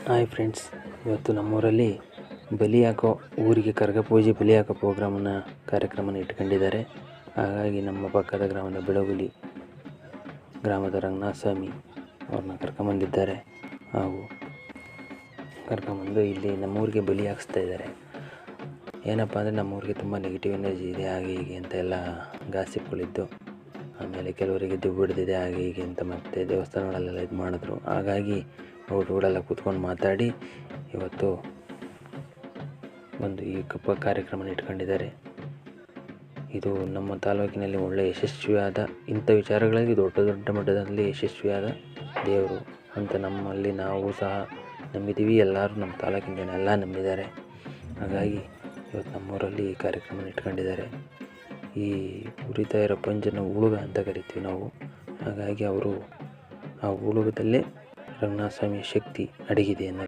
Hi friends, ಇವತ್ತು ನಮ್ಮೂರಲ್ಲಿ ಬಲಿ ಹಾಕೋ ಊರಿಗೆ ಕರಗ ಪೂಜೆ ಬಲಿ ಹಾಕೋ ಕಾರ್ಯಕ್ರಮನ ಇಟ್ಕೊಂಡಿದ್ದಾರೆ. ಹಾಗಾಗಿ ನಮ್ಮ ಪಕ್ಕದ ಗ್ರಾಮದ ಬೆಳಗುಲಿ ಗ್ರಾಮದ ರಂಗನಾಥ ಸ್ವಾಮಿ ಅವ್ರನ್ನ ಕರ್ಕೊಂಬಂದಿದ್ದಾರೆ. ಹಾಗೂ ಕರ್ಕೊಂಬಂದು ಇಲ್ಲಿ ನಮ್ಮೂರಿಗೆ ಬಲಿ ಹಾಕಿಸ್ತಾ ಇದ್ದಾರೆ. ಏನಪ್ಪ ಅಂದರೆ ನಮ್ಮೂರಿಗೆ ತುಂಬ ನೆಗೆಟಿವ್ ಎನರ್ಜಿ ಇದೆ, ಹಾಗೆ ಹೀಗೆ ಅಂತ ಎಲ್ಲ ಗಾಸಿಪ್ಗಳಿದ್ದು, ಆಮೇಲೆ ಕೆಲವರಿಗೆ ದುಡ್ಡು ಹಿಡಿದಿದೆ ಹಾಗೆ ಹೀಗೆ ಅಂತ ಮತ್ತೆ ದೇವಸ್ಥಾನಗಳಲ್ಲೆಲ್ಲ ಇದು ಮಾಡಿದ್ರು. ಹಾಗಾಗಿ ಊರೆಲ್ಲ ಕೂತ್ಕೊಂಡು ಮಾತಾಡಿ ಇವತ್ತು ಒಂದು ಈ ಕಾರ್ಯಕ್ರಮನ ಇಟ್ಕೊಂಡಿದ್ದಾರೆ. ಇದು ನಮ್ಮ ತಾಲೂಕಿನಲ್ಲಿ ಒಳ್ಳೆಯ ಯಶಸ್ವಿಯಾದ ಇಂಥ ವಿಚಾರಗಳಲ್ಲಿ ದೊಡ್ಡ ಮಟ್ಟದಲ್ಲಿ ಯಶಸ್ವಿಯಾದ ದೇವರು ಅಂತ ನಮ್ಮಲ್ಲಿ ನಾವು ಸಹ ನಂಬಿದ್ದೀವಿ. ಎಲ್ಲರೂ ನಮ್ಮ ತಾಲೂಕಿನ ಜನ ಎಲ್ಲ ನಂಬಿದ್ದಾರೆ. ಹಾಗಾಗಿ ಇವತ್ತು ನಮ್ಮೂರಲ್ಲಿ ಈ ಕಾರ್ಯಕ್ರಮನ ಇಟ್ಕೊಂಡಿದ್ದಾರೆ. ಈ ಉರಿತಾ ಇರೋ ಪಂಜನ ಉಳುಗ ಅಂತ ಕರಿತೀವಿ ನಾವು. ಹಾಗಾಗಿ ಅವರು ಆ ಉಳುಗದಲ್ಲೇ ರಂಗನಾಥ ಸ್ವಾಮಿ ಶಕ್ತಿ ಅಡಗಿದೆ